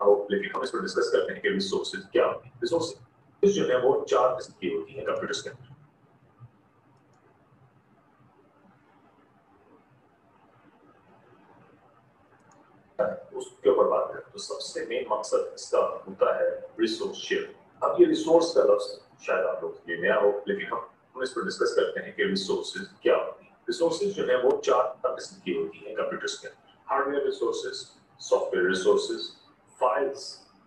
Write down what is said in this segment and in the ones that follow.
लेकिन हम इस पर डिस्कस करते हैं कि रिसोर्सेज क्या होती है। रिसोर्सेज जो है वो 4 किस्म की होती हैं कंप्यूटर्स के अंदर। उसके ऊपर बात करें तो सबसे मेन मकसद इसका होता है रिसोर्स शेयर। अब ये रिसोर्स का लफ्ज शायद आप लोग ये नया हो, लेकिन हम इस पर डिस्कस करते हैं कि रिसोर्सेज क्या होती है। रिसोर्सेज जो है वो 4 किस्म की होती हैं कंप्यूटर्स के अंदर। Hardware resources, software resources, files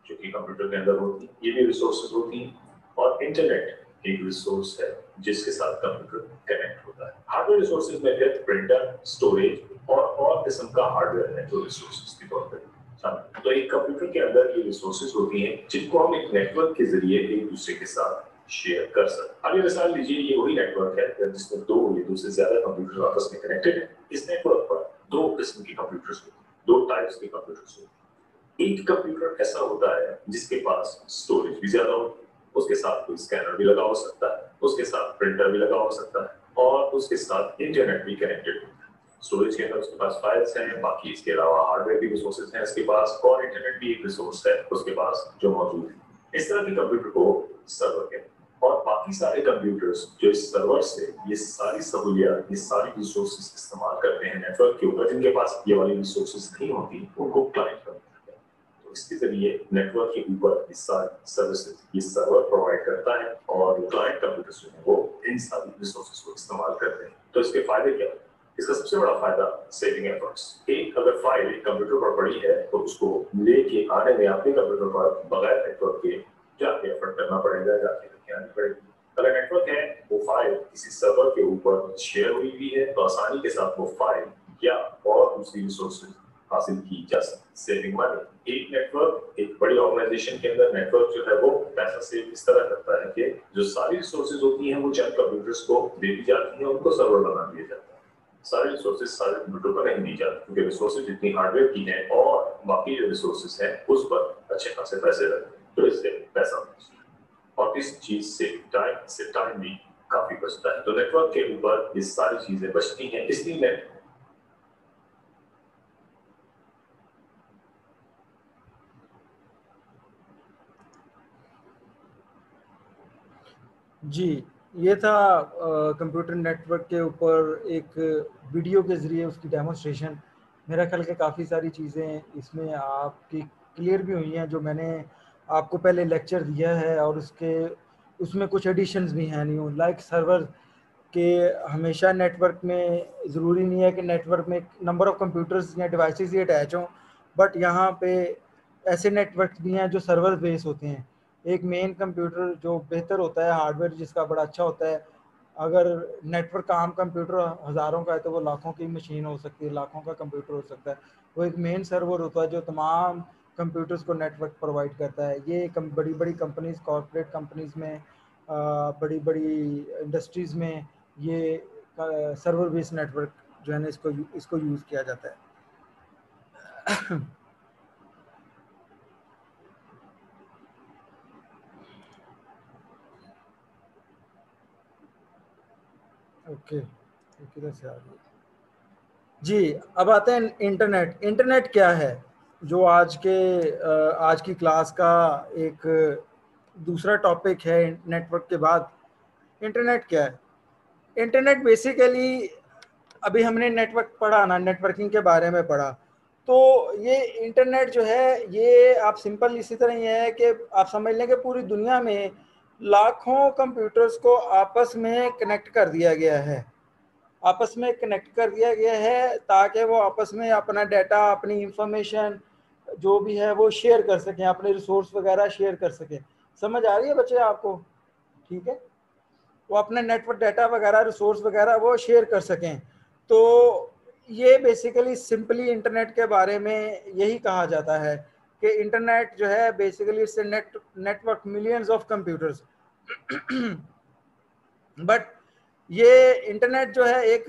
जो कि कंप्यूटर के अंदर होती हैं, ये भी रिसोर्सेज होती हैं, और इंटरनेट एक रिसोर्स है जिसके साथ कंप्यूटर कनेक्ट होता है। हार्डवेयर रिसोर्सेज में फिर प्रिंटर, स्टोरेज और किस्म का हार्डवेयर है जो रिसोर्सेज के तौर पर। तो एक कंप्यूटर के अंदर ये रिसोर्सेज होती हैं जिनको हम एक नेटवर्क के जरिए एक दूसरे के साथ शेयर कर सकते हैं। अब ये मिसाल लीजिए, ये वही नेटवर्क है जिसमें दो से ज्यादा कंप्यूटर आपस में कनेक्टेड है। इस नेटवर्क पर 2 किस्म के कंप्यूटर्स होते हैं, 2 टाइप्स के कंप्यूटर्स होते हैं। एक कंप्यूटर ऐसा होता है जिसके पास स्टोरेज भी ज्यादा होती है, उसके साथ कोई स्कैनर भी लगा हो सकता है, उसके साथ प्रिंटर भी लगा हो सकता है, और उसके साथ इंटरनेट भी कनेक्टेड होता है। स्टोरेज के अंदर उसके पास फाइल्स हैं, बाकी इसके अलावा हार्डवेयर भी रिसोर्सेज हैं इसके पास, और इंटरनेट भी एक रिसोर्स है उसके पास जो मौजूद है। इस तरह के कंप्यूटर को सर्वर कहते हैं। और बाकी सारे कंप्यूटर्स जो इस सर्वर से ये सारी सहूलियत, ये सारी रिसोर्सेज इस्तेमाल करते हैं नेटवर्क के ऊपर, जिनके पास ये वाली रिसोर्सेज नहीं होती, उनको क्लाइंट कहते हैं। तो इसके जरिए नेटवर्क के ऊपर ये सारी सर्विसेज ये सर्वर प्रोवाइड करता है, और क्लाइंट कंप्यूटर्स जो है वो इन सारी रिसोर्सेज को इस्तेमाल करते हैं। तो इसके फायदे क्या है? इसका सबसे बड़ा फायदा सेविंग एफर्ट्स। एक अगर फाइल एक कंप्यूटर पर पड़ी है तो उसको लेके आने में अपने कंप्यूटर पर बगैर नेटवर्क के जाके एफर्ट करना पड़ेगा, जाके लेके आनी पड़ेगी। अगर नेटवर्क है, वो फाइल किसी सर्वर के ऊपर शेयर हुई भी है तो आसानी के साथ वो फाइल या और दूसरी रिसोर्सेज हासिल की जा सकती। Saving money. एक नेटवर्क, एक बड़ी ऑर्गेनाइजेशन के अंदर नेटवर्क जो है वो पैसा सेव इस तरह करता है कि जो सारी रिसोर्सेज होती हैं वो चंद कंप्यूटर्स को दे दी जाती हैं, उनको सर्वर बना दिया जाता है। सारे रिसोर्सेज सारे कंप्यूटर पर नहीं दी जाती, क्योंकि रिसोर्सेज जितनी हार्डवेयर की हैं और बाकी जो रिसोर्सेज हैं उस पर अच्छे खासे पैसे लगते हैं, तो इससे पैसा बचता है। और इस चीज से टाइम भी काफी बचता है। तो नेटवर्क के ऊपर ये सारी चीजें बचती हैं, इसलिए नेट जी, ये था कंप्यूटर नेटवर्क के ऊपर एक वीडियो के ज़रिए उसकी डेमोन्स्ट्रेशन। मेरा ख्याल कि काफ़ी सारी चीज़ें इसमें आपकी क्लियर भी हुई हैं, जो मैंने आपको पहले लेक्चर दिया है, और उसमें कुछ एडिशंस भी हैं न्यू, लाइक सर्वर के। हमेशा नेटवर्क में ज़रूरी नहीं है कि नेटवर्क में नंबर ऑफ़ कंप्यूटर्स या डिवाइसेस ही अटैच हों, बट यहाँ पे ऐसे नेटवर्क भी हैं जो सर्वर बेस होते हैं। एक मेन कंप्यूटर जो बेहतर होता है, हार्डवेयर जिसका बड़ा अच्छा होता है, अगर नेटवर्क का आम कंप्यूटर हज़ारों का है तो वो लाखों की मशीन हो सकती है, लाखों का कंप्यूटर हो सकता है। वो एक मेन सर्वर होता है जो तमाम कंप्यूटर्स को नेटवर्क प्रोवाइड करता है। ये बड़ी बड़ी कंपनीज़, कॉर्पोरेट कंपनीज़ में, बड़ी बड़ी इंडस्ट्रीज़ में ये सर्वर बेस्ड नेटवर्क जो है ना, इसको यूज़ किया जाता है। ओके, किधर से आ गई? जी, अब आते हैं इंटरनेट। इंटरनेट क्या है, जो आज की क्लास का एक दूसरा टॉपिक है नेटवर्क के बाद। इंटरनेट क्या है? इंटरनेट बेसिकली, अभी हमने नेटवर्क पढ़ा ना, नेटवर्किंग के बारे में पढ़ा, तो ये इंटरनेट जो है, ये आप सिंपल इसी तरह ही है कि आप समझ लें कि पूरी दुनिया में लाखों कंप्यूटर्स को आपस में कनेक्ट कर दिया गया है। आपस में कनेक्ट कर दिया गया है ताकि वो आपस में अपना डाटा, अपनी इंफॉर्मेशन जो भी है वो शेयर कर सकें, अपने रिसोर्स वगैरह शेयर कर सकें। समझ आ रही है बच्चे आपको? ठीक है, वो अपने नेटवर्क डाटा वगैरह, रिसोर्स वगैरह वो शेयर कर सकें। तो ये बेसिकली सिंपली इंटरनेट के बारे में यही कहा जाता है कि इंटरनेट जो है basically it's network millions of computers. But ये इंटरनेट जो है एक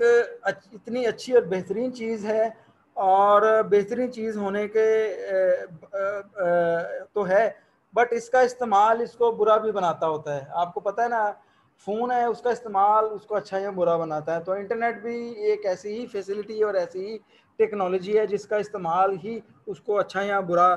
इतनी अच्छी और बेहतरीन चीज़ है, और बेहतरीन चीज़ होने के तो है, बट इसका इस्तेमाल इसको बुरा भी बनाता होता है। आपको पता है ना, फ़ोन है, उसका इस्तेमाल उसको अच्छा या बुरा बनाता है। तो इंटरनेट भी एक ऐसी ही फैसिलिटी और ऐसी ही टेक्नोलॉजी है जिसका इस्तेमाल ही उसको अच्छा या बुरा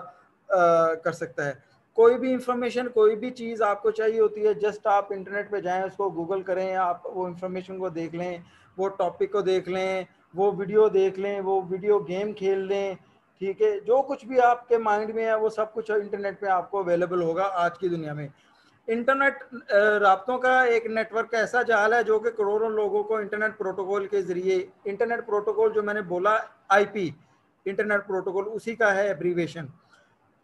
कर सकता है। कोई भी इंफॉर्मेशन, कोई भी चीज़ आपको चाहिए होती है, जस्ट आप इंटरनेट पे जाएं, उसको गूगल करें, आप वो इंफॉर्मेशन को देख लें, वो टॉपिक को देख लें, वो वीडियो देख लें, वो वीडियो गेम खेल लें, ठीक है, जो कुछ भी आपके माइंड में है वो सब कुछ इंटरनेट पे आपको अवेलेबल होगा आज की दुनिया में। इंटरनेट राब्तों का एक नेटवर्क का ऐसा जाल है जो कि करोड़ों लोगों को इंटरनेट प्रोटोकॉल के जरिए, इंटरनेट प्रोटोकॉल जो मैंने बोला आईपी इंटरनेट प्रोटोकॉल, उसी का है एब्रीवेशन।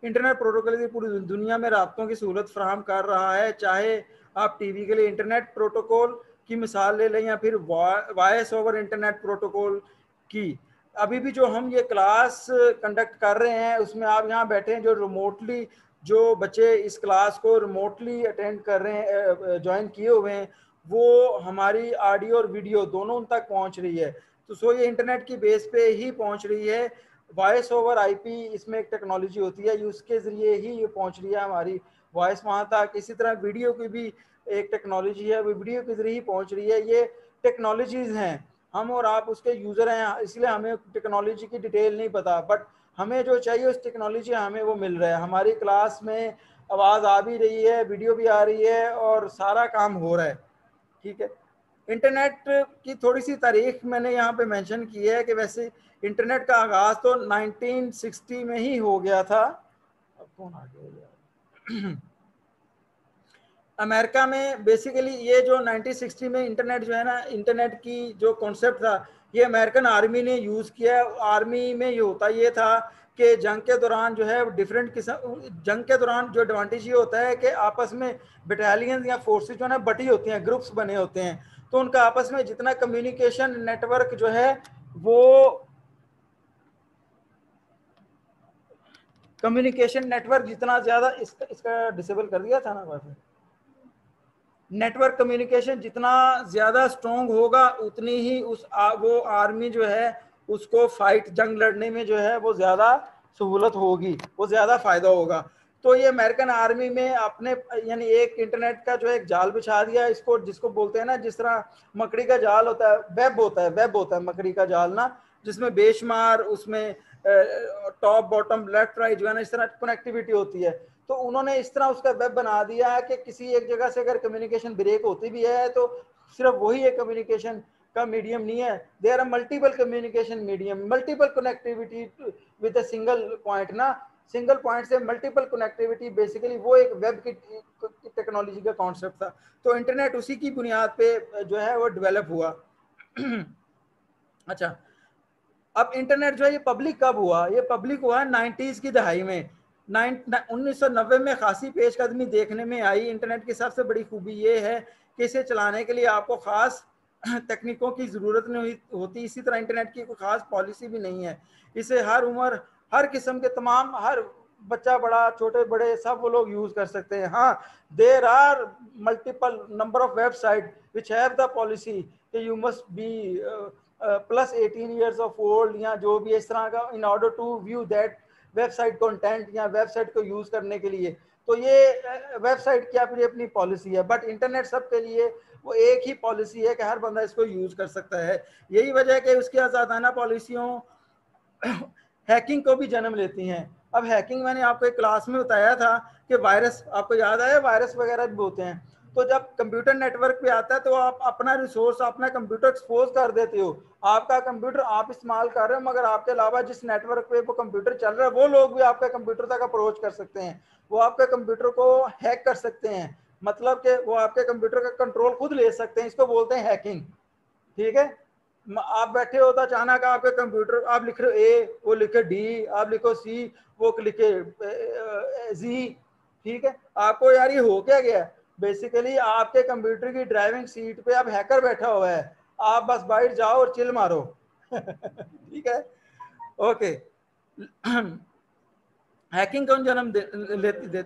इंटरनेट प्रोटोकॉल की पूरी दुनिया में राब्तों की सहूलत फराहम कर रहा है, चाहे आप टीवी के लिए इंटरनेट प्रोटोकॉल की मिसाल ले लें या फिर वॉइस ओवर इंटरनेट प्रोटोकॉल की। अभी भी जो हम ये क्लास कंडक्ट कर रहे हैं उसमें आप यहाँ बैठे हैं, जो रिमोटली जो बच्चे इस क्लास को रिमोटली अटेंड कर रहे हैं, ज्वाइन किए हुए हैं, वो हमारी ऑडियो और वीडियो दोनों उन तक पहुंच रही है। तो सो ये इंटरनेट की बेस पे ही पहुंच रही है। वॉइस ओवर आईपी इसमें एक टेक्नोलॉजी होती है, उसके जरिए ही ये पहुंच रही है हमारी वॉइस वहां तक। इसी तरह वीडियो की भी एक टेक्नोलॉजी है, वो वीडियो के जरिए ही पहुंच रही है। ये टेक्नोलॉजीज हैं, हम और आप उसके यूजर हैं, इसलिए हमें टेक्नोलॉजी की डिटेल नहीं पता, बट हमें जो चाहिए उस टेक्नोलॉजी हमें वो मिल रहा है। हमारी क्लास में आवाज़ आ भी रही है, वीडियो भी आ रही है और सारा काम हो रहा है, ठीक है। इंटरनेट की थोड़ी सी तारीख मैंने यहाँ पे मेंशन की है कि वैसे इंटरनेट का आगाज़ तो 1960 में ही हो गया था। अब कौन आ गया? अमेरिका में बेसिकली ये जो 1960 में इंटरनेट जो है ना, इंटरनेट की जो कॉन्सेप्ट था, ये अमेरिकन आर्मी ने यूज़ किया। आर्मी में ये होता ये था कि जंग के दौरान जो है डिफरेंट किस्म, जंग के दौरान जो एडवांटेज ये होता है कि आपस में बटालियन या फोर्सेज जो है ना बटी होती हैं, ग्रुप्स बने होते हैं, तो उनका आपस में जितना कम्युनिकेशन नेटवर्क जो है वो कम्युनिकेशन नेटवर्क जितना ज़्यादा, इसका डिसेबल कर दिया था ना वाईफाई। नेटवर्क कम्युनिकेशन जितना ज़्यादा स्ट्रॉन्ग होगा उतनी ही वो आर्मी जो है उसको फाइट, जंग लड़ने में जो है वो ज़्यादा सहूलत होगी, वो ज़्यादा फ़ायदा होगा। तो ये अमेरिकन आर्मी में अपने यानी एक इंटरनेट का जो एक जाल बिछा दिया, इसको जिसको बोलते हैं ना, जिस तरह मकड़ी का जाल होता है, वेब होता है मकड़ी का जाल ना, जिसमें बेशुमार उसमें टॉप बॉटम लेफ्ट राइट जो है ना इस तरह कनेक्टिविटी होती है। तो उन्होंने इस तरह उसका वेब बना दिया है कि किसी एक जगह से अगर कम्युनिकेशन ब्रेक होती भी है तो सिर्फ वही एक कम्युनिकेशन का मीडियम नहीं है, there are multiple communication medium, multiple connectivity with a single point ना, सिंगल पॉइंट से मल्टीपल कनेक्टिविटी, बेसिकली वो एक वेब की टेक्नोलॉजी का कॉन्सेप्ट था। तो इंटरनेट उसी की बुनियाद पे जो है वो डेवलप हुआ। अच्छा, अब इंटरनेट जो है ये पब्लिक कब हुआ? ये पब्लिक हुआ 90s की दहाई में। 1990 में खासी पेशकदमी देखने में आई। इंटरनेट की सबसे बड़ी खूबी ये है कि इसे चलाने के लिए आपको खास तकनीकों की ज़रूरत नहीं होती। इसी तरह इंटरनेट की कोई खास पॉलिसी भी नहीं है। इसे हर उम्र, हर किस्म के तमाम, हर बच्चा बड़ा, छोटे बड़े सब वो लोग यूज़ कर सकते हैं। हाँ, there are multiple number of website which have the policy कि you must be plus 18 years of old या जो भी इस तरह का, in order to view that website content या वेबसाइट को यूज करने के लिए। तो ये वेबसाइट की अपनी पॉलिसी है, बट इंटरनेट सबके लिए वो एक ही पॉलिसी है कि हर बंदा इसको यूज कर सकता है। यही वजह है कि उसकी आज़ादाना पॉलिसियों हैकिंग को भी जन्म लेती हैं। अब हैकिंग मैंने आपको एक क्लास में बताया था कि वायरस, आपको याद आया, वायरस वगैरह भी होते हैं। तो जब कंप्यूटर नेटवर्क पे आता है तो आप अपना रिसोर्स, अपना कंप्यूटर एक्सपोज कर देते हो। आपका कंप्यूटर आप इस्तेमाल कर रहे हो, मगर आपके अलावा जिस नेटवर्क पे वो कंप्यूटर चल रहा है वो लोग भी आपके कंप्यूटर तक अप्रोच कर सकते हैं, वो आपके कंप्यूटर को हैक कर सकते हैं, मतलब कि वो आपके कंप्यूटर का कंट्रोल खुद ले सकते हैं। इसको बोलते हैं हैकिंग, ठीक है। आप बैठे हो तो अचानक आपके कंप्यूटर, आप लिख रहे हो ए, वो लिखे डी, आप लिखो सी, वो लिखे जी, ठीक है। आपको यार ये हो क्या गया? बेसिकली आपके कंप्यूटर की ड्राइविंग सीट पे अब हैकर बैठा हुआ है, आप बस बाहर जाओ और चिल मारो। ठीक है, ओके। हैकिंग कौन जन्म देती?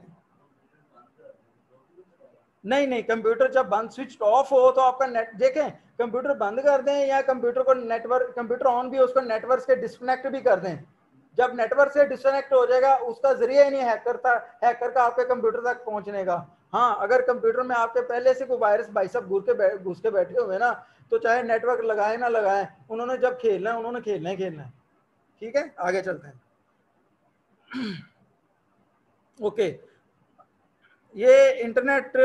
नहीं नहीं, कंप्यूटर जब बंद, स्विच ऑफ हो तो आपका नेट देखें, कंप्यूटर बंद कर दें या कंप्यूटर को नेटवर्क, कंप्यूटर ऑन भी उसको नेटवर्क से डिस्कनेक्ट भी कर दें, जब नेटवर्क से डिस्कनेक्ट हो जाएगा उसका जरिया ही नहीं हैकर का आपके कंप्यूटर तक पहुंचने का। हाँ, अगर कंप्यूटर में आपके पहले से कोई वायरस भाई साहब घुस के बैठे हुए ना, तो चाहे नेटवर्क लगाए ना लगाए, उन्होंने जब खेलना है उन्होंने खेलना है। ठीक है, आगे चलते हैं। ओके, ये इंटरनेट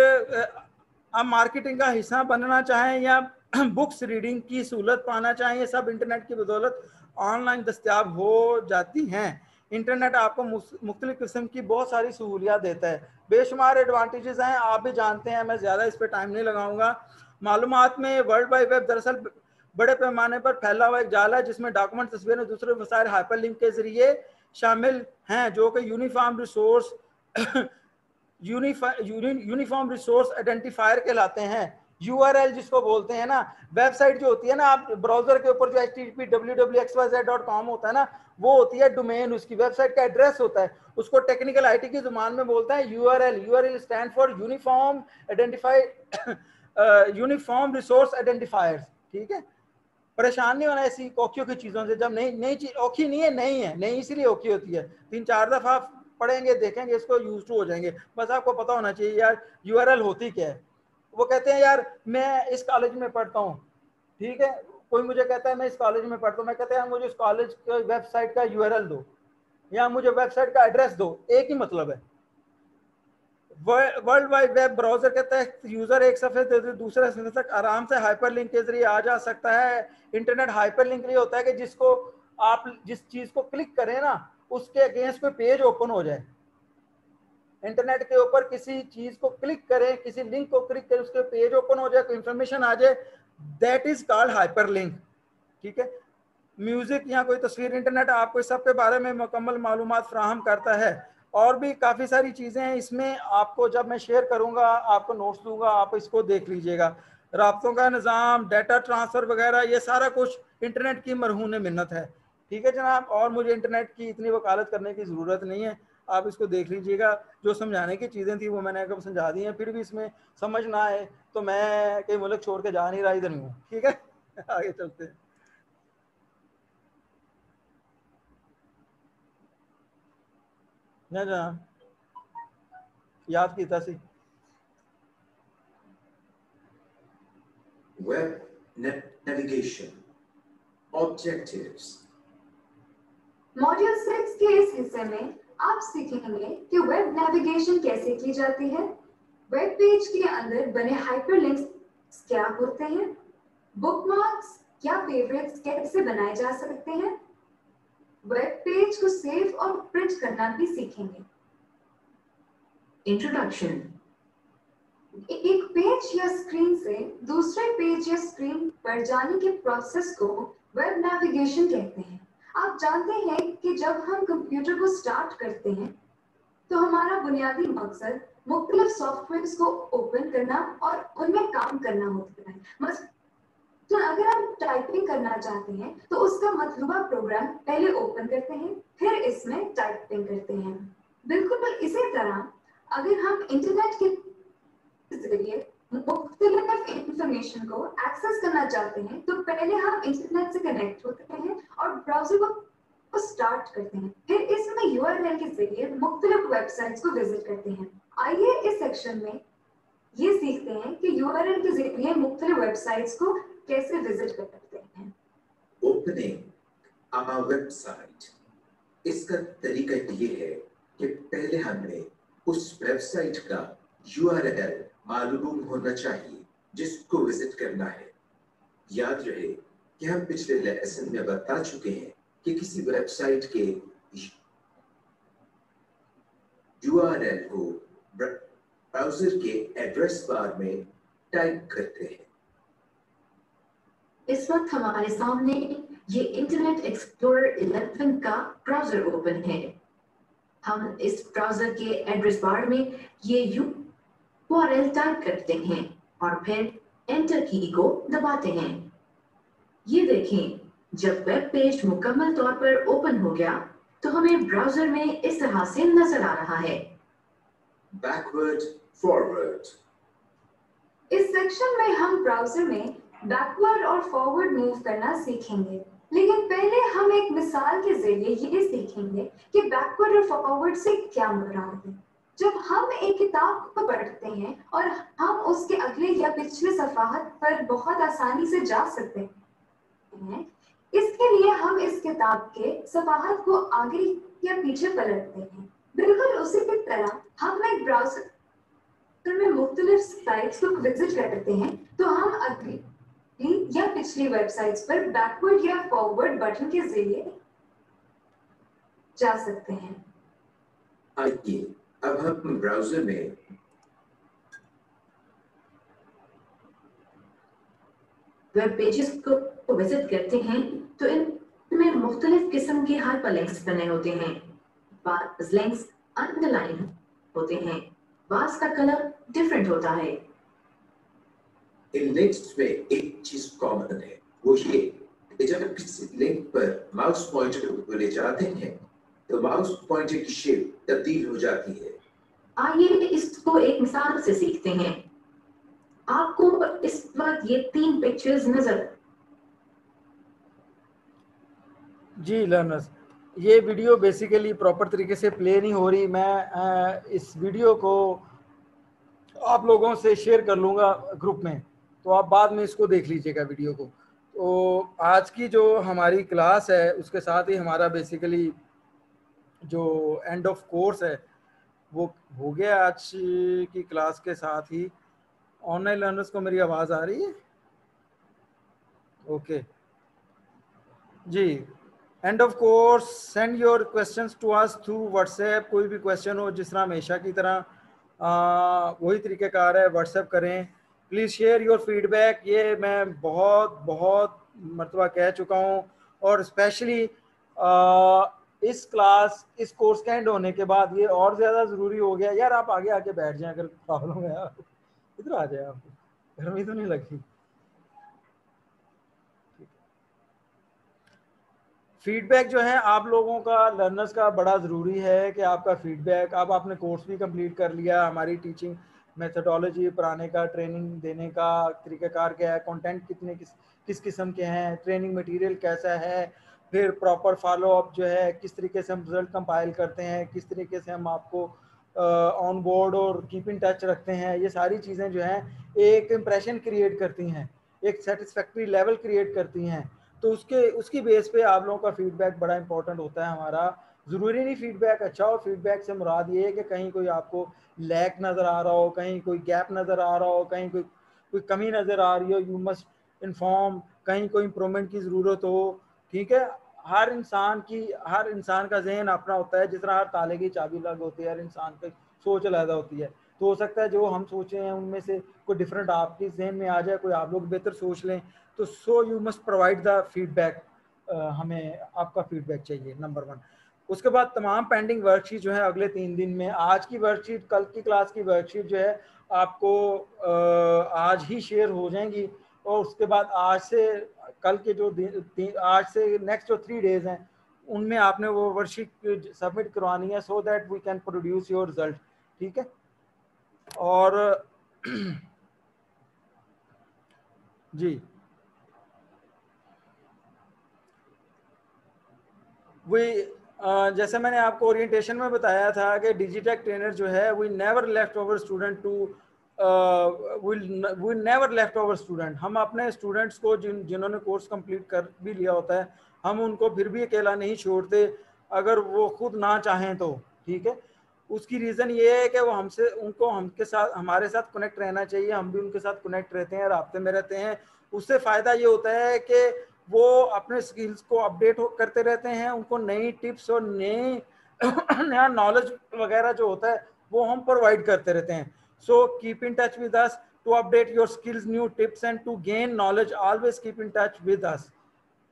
आप मार्केटिंग का हिस्सा बनना चाहें या बुक्स रीडिंग की सहूलत पाना चाहें, ये सब इंटरनेट की बदौलत ऑनलाइन दस्तियाब हो जाती हैं। इंटरनेट आपको मुख्तलिफ किस्म की बहुत सारी सहूलियात देता है, बेशुमार एडवांटेजेस हैं, आप भी जानते हैं, मैं ज़्यादा इस पर टाइम नहीं लगाऊंगा। मालूमात में वर्ल्ड वाइड वेब दरअसल बड़े पैमाने पर फैला हुआ एक जाल है जिसमें डॉक्यूमेंट, तस्वीरें और दूसरे वसाइल हाइपरलिंक के जरिए शामिल हैं, जो कि uniform resource uniform resource identifier कहलाते हैं। यूआरएल जिसको बोलते हैं ना, वेबसाइट जो होती है ना, आप ब्राउजर के ऊपर जो http www.xyz.com होता है ना, वो होती है डोमेन, उसकी वेबसाइट का एड्रेस होता है, उसको टेक्निकल आईटी की जुबान में बोलता है URL. URL stand for uniform resource identifiers. ठीक है, परेशान नहीं होना ऐसी औखियों की चीज़ों से। जब नई नई चीज औखी नहीं है, नई है, नई इसीलिए औखी होती है, 3-4 दफ़ा पढ़ेंगे देखेंगे इसको, यूज टू हो जाएंगे। बस आपको पता होना चाहिए यार यूआरएल होती क्या है। वो कहते हैं यार मैं इस कॉलेज में पढ़ता हूँ, ठीक है, कोई मुझे कहता है मैं इस कॉलेज में पढ़ता हूँ, मैं कहता है मुझे इस कॉलेज के वेबसाइट का यूआरएल दो या मुझे वेबसाइट का एड्रेस दो, एक ही मतलब है। वर्ल्ड वाइड वेब ब्राउजर कहता है यूजर एक सफे से दूसरे सफे तक आराम से हाइपरलिंक के जरिए आ जा सकता है। इंटरनेट हाइपरलिंक ये होता है कि जिसको आप जिस चीज को क्लिक करें ना, उसके अगेंस्ट पे पेज ओपन हो जाए। इंटरनेट के ऊपर किसी चीज को क्लिक करें, किसी लिंक को क्लिक करें, उसके पेज ओपन हो जाए, कोई इंफॉर्मेशन आ जाए, दैट इज कॉल्ड हाइपरलिंक। ठीक है, म्यूजिक या कोई तस्वीर, इंटरनेट आपको इस सब के बारे में मुकम्मल मालूमात फराहम करता है। और भी काफ़ी सारी चीज़ें हैं इसमें, आपको जब मैं शेयर करूंगा आपको नोट्स दूंगा, आप इसको देख लीजिएगा। राब्तों का निज़ाम, डाटा ट्रांसफ़र वगैरह, ये सारा कुछ इंटरनेट की मरहून मिन्नत है। ठीक है जनाब, और मुझे इंटरनेट की इतनी वकालत करने की ज़रूरत नहीं है, आप इसको देख लीजिएगा। जो समझाने की चीज़ें थी वो मैंने कब समझा दी हैं, फिर भी इसमें समझ ना आए तो मैं कहीं मुल्क छोड़ के जा नहीं रहा, इधर नहीं हूँ। ठीक है आगे चलते हैं। ना जनाब, याद किया सी Web navigation objectives. मॉड्यूल 6 के इस हिस्से में आप सीखेंगे कि वेब नेविगेशन कैसे की जाती है, वेब पेज के अंदर बने हाइपरलिंक्स क्या होते हैं, बुकमार्क्स या फेवरेट्स कैसे बनाए जा सकते हैं, वेब पेज को सेव और प्रिंट करना भी सीखेंगे। इंट्रोडक्शन। एक पेज या स्क्रीन से दूसरे पेज या स्क्रीन पर जाने के प्रोसेस को वेब नेविगेशन कहते हैं। आप जानते हैं कि जब हम कंप्यूटर को स्टार्ट करते हैं तो हमारा बुनियादी मकसद मुख्तलिफ सॉफ्टवेयर को ओपन करना और उनमें काम करना होता है। तो अगर हम टाइपिंग करना चाहते हैं तो उसका मतलूबा प्रोग्राम पहले ओपन करते हैं, फिर इसमें टाइपिंग करते हैं। बिल्कुल इसी तरह अगर हम इंटरनेट के जरिए मुख्तलिफ इंफॉर्मेशन को एक्सेस करना चाहते हैं तो पहले हम इंटरनेट से कनेक्ट होते हैं और ब्राउजर को स्टार्ट करते हैं, फिर इसमें यूआरएल के जरिए मुख्तलिफ वेबसाइट्स को विजिट करते हैं। आइए इस सेक्शन में ये सीखते हैं कि यूआरएल के जरिए मुख्तलिफ वेबसाइट्स को कैसे विजिट करते हैं। Opening our website. इसका तरीका ये है कि पहले हमें उस वेबसाइट का URL मालूम होना चाहिए जिसको विजिट करना है। याद रहे कि हम पिछले लेसन में बता चुके हैं कि किसी वेबसाइट के URL को ब्राउज़र के एड्रेस बार में टाइप करते हैं। इस वक्त हमारे सामने ये इंटरनेट एक्सप्लोरर 11 का ब्राउजर ओपन है। हम इस ब्राउजर के एड्रेस बार में ये URL टाइप करते हैं और फिर एंटर की को दबाते हैं। ये देखें, जब वेब पेज मुकम्मल तौर पर ओपन हो गया तो हमें ब्राउजर में इस तरह से नजर आ रहा है। Backward, forward. इस सेक्शन में हम ब्राउजर में बैकवर्ड और फॉरवर्ड मूव करना सीखेंगे, लेकिन पहले हम एक मिसाल के जरिए ये सीखेंगे कि बैकवर्ड और फॉरवर्ड से क्या मुराद है। जब हम एक किताब को पढ़ते हैं और हम उसके अगले या पिछले सफाहत पर बहुत आसानी से जा सकते हैं, इसके लिए हम इस किताब के सफाहत को आगे या पीछे पलटते हैं। बिल्कुल उसी की तरह हम एक ब्राउज़र में मुख्तलिफ साइट्स को विजिट करते हैं तो हम अगली या पिछली वेबसाइट्स पर बैकवर्ड या फॉरवर्ड बटन के जरिए जा सकते हैं। आइए अब हम ब्राउजर में वेब पेजेस को विजिट करते हैं तो इनमें मुख्तलिफ किस्म के हाइपरलिंक्स बने होते हैं। बाज़ लिंक्स अंडरलाइन होते हैं, बाज़ का कलर डिफरेंट होता है। इन लिंक्स में एक चीज कॉमन है, वो ये कि जब आप किसी लिंक पर माउस पॉइंटर को ले जाते हैं तो माउस पॉइंटर की शेप तब्दील हो जाती है। आइए इसको एक मिसाल से सीखते हैं। आपको इस वक्त ये 3 पिक्चर्स नजर जी लर्नर्स, ये वीडियो बेसिकली प्रॉपर तरीके से प्ले नहीं हो रही। मैं इस वीडियो को आप लोगों से शेयर कर लूँगा ग्रुप में, तो आप बाद में इसको देख लीजिएगा वीडियो को। तो आज की जो हमारी क्लास है उसके साथ ही हमारा बेसिकली जो एंड ऑफ कोर्स है वो हो गया। आज की क्लास के साथ ही ऑनलाइन लर्नर्स को मेरी आवाज़ आ रही है? ओके जी। And of course send your questions to us through WhatsApp. कोई भी क्वेश्चन हो जिस तरह हमेशा की तरह वही तरीक़ेकार है, व्हाट्सएप करें। Please share your feedback. ये मैं बहुत मरतबा कह चुका हूँ, और स्पेशली इस क्लास इस कोर्स के एंड होने के बाद ये और ज़्यादा ज़रूरी हो गया। यार आप आगे आके बैठ जाएं अगर प्रॉब्लम है, आप इधर आ जाए, आपको गर्मी तो नहीं लगी? फीडबैक जो है आप लोगों का, लर्नर्स का बड़ा ज़रूरी है कि आपका फीडबैक। अब आपने कोर्स भी कंप्लीट कर लिया, हमारी टीचिंग मेथोडोलॉजी पढ़ाने का, ट्रेनिंग देने का तरीक़ाकार क्या है, कंटेंट किस किस्म के हैं, ट्रेनिंग मटेरियल कैसा है, फिर प्रॉपर फॉलो अप जो है, किस तरीके से हम रिज़ल्ट कंपाइल करते हैं, किस तरीके से हम आपको ऑन बोर्ड और कीप इन टच रखते हैं। ये सारी चीज़ें जो हैं एक इम्प्रेशन क्रिएट करती हैं, एक सेटिस्फैक्ट्री लेवल क्रिएट करती हैं। तो उसकी बेस पे आप लोगों का फीडबैक बड़ा इंपॉर्टेंट होता है हमारा। ज़रूरी नहीं फीडबैक अच्छा हो, फीडबैक से मुराद ये है कि कहीं कोई आपको लैक नज़र आ रहा हो, कहीं कोई गैप नज़र आ रहा हो, कहीं कोई कमी नज़र आ रही हो, यू मस्ट इन्फॉर्म। कहीं कोई इम्प्रूवमेंट की ज़रूरत हो, ठीक है। हर इंसान का जहन अपना होता है, जिस तरह हर ताले की चाबी अलग होती है, हर इंसान की सोच अलग होती है। तो हो सकता है जो हम सोचे हैं उनमें से कोई डिफरेंट आपके जहन में आ जाए, कोई आप लोग बेहतर सोच लें। तो so you must provide the feedback. हमें आपका फीडबैक चाहिए, नंबर 1। उसके बाद तमाम पेंडिंग वर्कशीट जो है अगले 3 दिन में, आज की वर्कशीट, कल की क्लास की वर्कशीट जो है आपको आज ही शेयर हो जाएंगी। और उसके बाद आज से कल के जो आज से नेक्स्ट जो 3 डेज हैं उनमें आपने वो वर्कशीट सबमिट करवानी है, so that we can produce your result, ठीक है। और जी वही जैसे मैंने आपको ओरिएंटेशन में बताया था कि डिजिटेक ट्रेनर जो है we never left over student to we never left over student. हम अपने स्टूडेंट्स को जिन्होंने कोर्स कंप्लीट कर भी लिया होता है, हम उनको फिर भी अकेला नहीं छोड़ते अगर वो खुद ना चाहें तो, ठीक है। उसकी रीज़न ये है कि वो हमारे साथ कनेक्ट रहना चाहिए, हम भी उनके साथ कनेक्ट रहते हैं, राब्ते में रहते हैं। उससे फ़ायदा ये होता है कि वो अपने स्किल्स को अपडेट करते रहते हैं, उनको नई टिप्स और नया नॉलेज वगैरह जो होता है वो हम प्रोवाइड करते रहते हैं। So keep in touch with us to update your skills, new tips and to gain knowledge, always keep in touch with us,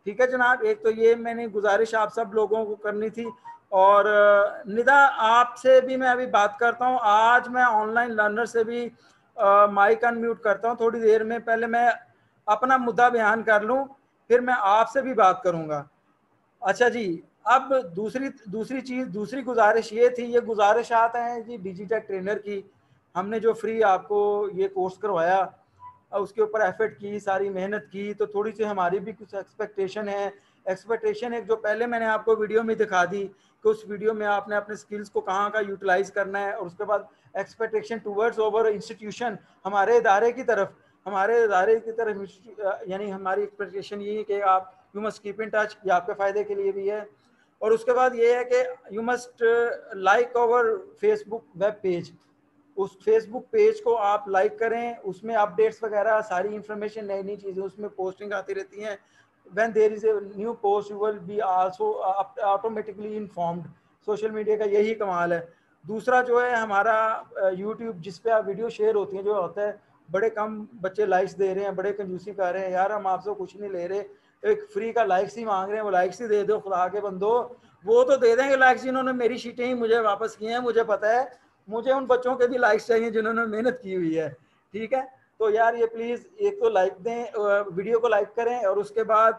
ठीक है जनाब। एक तो ये मैंने गुजारिश आप सब लोगों को करनी थी। और निदा आपसे भी मैं अभी बात करता हूँ। आज मैं ऑनलाइन लर्नर से भी माइक अनम्यूट करता हूँ थोड़ी देर में। पहले मैं अपना मुद्दा बयान कर लूँ, फिर मैं आपसे भी बात करूंगा। अच्छा जी, अब दूसरी गुजारिश ये थी, ये गुजारिशात हैं जी डिजिटेक ट्रेनर की। हमने जो फ्री आपको ये कोर्स करवाया, उसके ऊपर एफर्ट की, सारी मेहनत की, तो थोड़ी सी हमारी भी कुछ एक्सपेक्टेशन है। एक्सपेक्टेशन एक जो पहले मैंने आपको वीडियो में दिखा दी कि उस वीडियो में आपने अपने स्किल्स को कहाँ का यूटिलाइज करना है। और उसके बाद एक्सपेक्टेशन टूवर्ड्स ओवर इंस्टीट्यूशन, हमारे इदारे की तरफ, यानी हमारी एक्सपेक्टेशन यही है कि आप you must keep in touch. ये आपके फ़ायदे के लिए भी है। और उसके बाद ये है कि you must like our Facebook web page. उस फेसबुक पेज को आप लाइक करें, उसमें अपडेट्स वगैरह सारी इंफॉर्मेशन, नई नई चीज़ें उसमें पोस्टिंग आती रहती हैं। When there is a new post you will be also automatically informed. Social media का यही कमाल है। दूसरा जो है हमारा यूट्यूब, जिस पे आप वीडियो शेयर होती हैं, जो होता है बड़े कम बच्चे लाइक्स दे रहे हैं, बड़े कंजूसी कर रहे हैं, यार हम आपसे कुछ नहीं ले रहे, एक फ्री का लाइक्स ही मांग रहे हैं, वो लाइक्स ही दे दो खुदा के बंदो। वो तो दे देंगे लाइक्स जिन्होंने मेरी शीटें ही मुझे वापस की हैं, मुझे पता है, मुझे उन बच्चों के भी लाइक्स चाहिए जिन्होंने मेहनत की हुई है, ठीक है। तो यार ये प्लीज़ एक तो लाइक दें, वीडियो को लाइक करें, और उसके बाद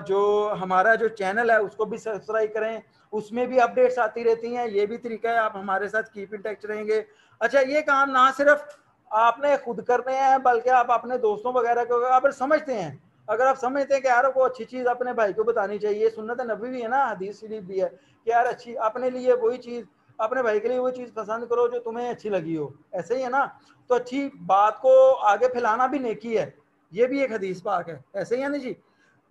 जो हमारा जो चैनल है उसको भी सब्सक्राइब करें, उसमें भी अपडेट्स आती रहती हैं। ये भी तरीका है, आप हमारे साथ कीप इन टच रहेंगे। अच्छा, ये काम ना सिर्फ आपने खुद करने हैं, बल्कि आप अपने दोस्तों वगैरह को अगर समझते हैं, अगर आप समझते हैं कि यार को अच्छी चीज़ अपने भाई को बतानी चाहिए, सुन्नत नबी भी है ना, हदीस शरीफ भी है कि यार अच्छी अपने लिए वही चीज़, अपने भाई के लिए वो चीज़ पसंद करो जो तुम्हें अच्छी लगी हो, ऐसे ही है ना। तो अच्छी बात को आगे फैलाना भी नेकी है, ये भी एक हदीस पाक है, ऐसे ही है ना जी,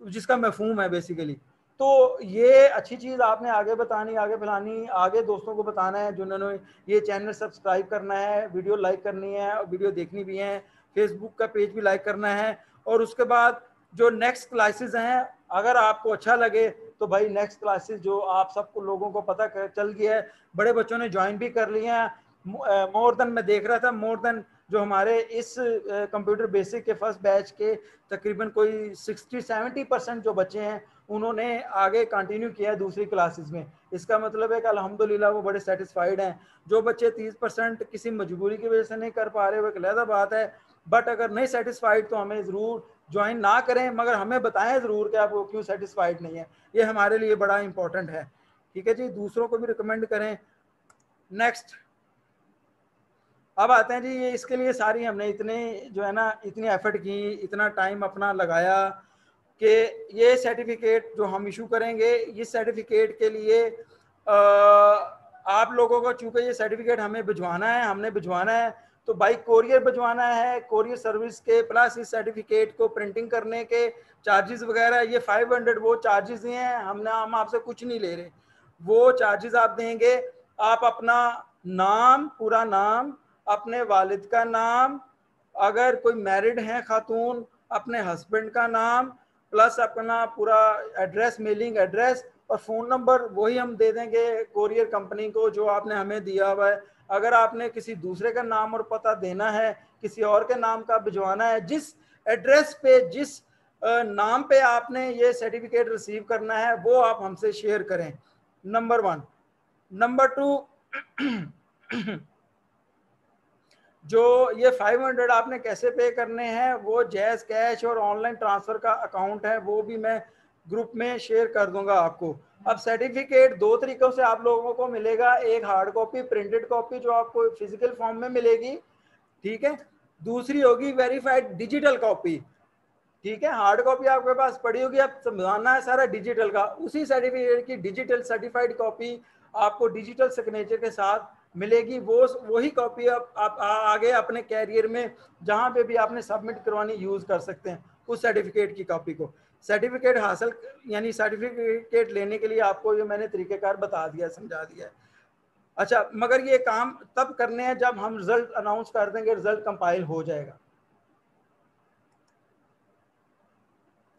जिसका मफहूम है बेसिकली। तो ये अच्छी चीज़ आपने आगे बतानी, आगे फैलानी, आगे दोस्तों को बताना है जिन्होंने ये चैनल सब्सक्राइब करना है, वीडियो लाइक करनी है, वीडियो देखनी भी है, फेसबुक का पेज भी लाइक करना है। और उसके बाद जो नेक्स्ट क्लासेस हैं, अगर आपको अच्छा लगे तो भाई नेक्स्ट क्लासेस जो आप सबको लोगों को पता चल गया है, बड़े बच्चों ने ज्वाइन भी कर लिया है, मोर देन, मैं देख रहा था मोर देन जो हमारे इस कंप्यूटर बेसिक के फर्स्ट बैच के तकरीबन कोई 60-70% जो बच्चे हैं उन्होंने आगे कंटिन्यू किया है दूसरी क्लासेस में। इसका मतलब है कि अल्हम्दुलिल्लाह वो बड़े सेटिस्फाइड हैं। जो बच्चे 30% किसी मजबूरी की वजह से नहीं कर पा रहे वो एक अलग बात है, बट अगर नहीं सेटिस्फाइड तो हमें ज़रूर ज्वाइन ना करें, मगर हमें बताएं ज़रूर कि आप वो क्यों सेटिस्फाइड नहीं है, ये हमारे लिए बड़ा इंपॉर्टेंट है, ठीक है जी। दूसरों को भी रिकमेंड करें। नेक्स्ट अब आते हैं जी, ये इसके लिए सारी हमने इतने जो है ना इतनी एफर्ट की, इतना टाइम अपना लगाया कि ये सर्टिफिकेट जो हम इशू करेंगे, इस सर्टिफिकेट के लिए आप लोगों को, चूंकि ये सर्टिफिकेट हमें भिजवाना है, हमने भिजवाना है, तो बाई कोरियर भिजवाना है, कोरियर सर्विस के प्लस इस सर्टिफिकेट को प्रिंटिंग करने के चार्जेस वगैरह, ये 500 वो चार्जेस हैं। हम आपसे कुछ नहीं ले रहे, वो चार्जेस आप देंगे। आप अपना नाम, पूरा नाम, अपने वालिद का नाम, अगर कोई मैरिड है खातून, अपने हस्बैंड का नाम, प्लस अपना पूरा एड्रेस, मेलिंग एड्रेस और फ़ोन नंबर, वही हम दे देंगे कोरियर कंपनी को जो आपने हमें दिया हुआ है। अगर आपने किसी दूसरे का नाम और पता देना है, किसी और के नाम का भिजवाना है, जिस एड्रेस पे, जिस नाम पे आपने ये सर्टिफिकेट रिसीव करना है, वो आप हमसे शेयर करें, नंबर 1। नंबर 2, जो ये 500 आपने कैसे पे करने हैं, वो जैज़ कैश और ऑनलाइन ट्रांसफ़र का अकाउंट है, वो भी मैं ग्रुप में शेयर कर दूंगा आपको। अब सर्टिफिकेट 2 तरीक़ों से आप लोगों को मिलेगा, एक हार्ड कॉपी, प्रिंटेड कॉपी जो आपको फिजिकल फॉर्म में मिलेगी, ठीक है। दूसरी होगी वेरीफाइड डिजिटल कॉपी, ठीक है। हार्ड कॉपी आपके पास पड़ी होगी, अब समझाना है सारा डिजिटल का। उसी सर्टिफिकेट की डिजिटल सर्टिफाइड कॉपी आपको डिजिटल सिग्नेचर के साथ मिलेगी। वही कॉपी आप आगे अपने कैरियर में जहाँ पे भी आपने सबमिट करवानी यूज़ कर सकते हैं उस सर्टिफिकेट की कॉपी को। सर्टिफिकेट हासिल यानी सर्टिफिकेट लेने के लिए आपको ये मैंने तरीक़ेकार बता दिया, समझा दिया है। अच्छा, मगर ये काम तब करने हैं जब हम रिजल्ट अनाउंस कर देंगे, रिजल्ट कंपाइल हो जाएगा।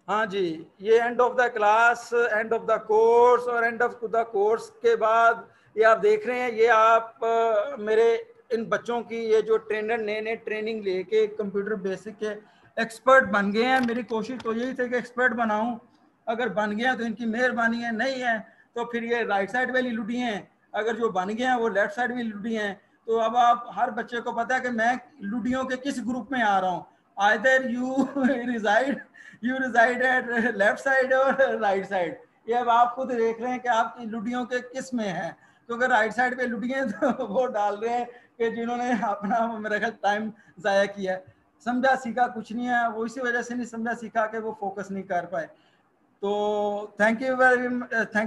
हाँ जी, ये end of the class, end of the course और एंड ऑफ द कोर्स के बाद ये आप देख रहे हैं, ये आप मेरे इन बच्चों की ये जो ट्रेनर नए ट्रेनिंग लेके कंप्यूटर बेसिक के एक्सपर्ट बन गए हैं। मेरी कोशिश तो यही थी कि एक्सपर्ट बनाऊं, अगर बन गया तो इनकी मेहरबानी है, नहीं है तो फिर ये राइट साइड वाली लुटी हैं, अगर जो बन गए हैं वो लेफ्ट साइड वाली लुटी हैं। तो अब आप हर बच्चे को पता है कि मैं लुटियों के किस ग्रुप में आ रहा हूँ, either you reside at left side और राइट साइड। ये अब आप खुद देख रहे हैं कि आपकी लुटियों के किस में है। तो अगर राइट साइड पे लुटी हैं तो वो डाल रहे हैं कि जिन्होंने अपना मेरा ख्याल टाइम ज़ाया किया, समझा सीखा कुछ नहीं है, वो इसी वजह से नहीं समझा सीखा कि वो फोकस नहीं कर पाए। तो thank you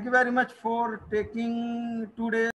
very much for taking today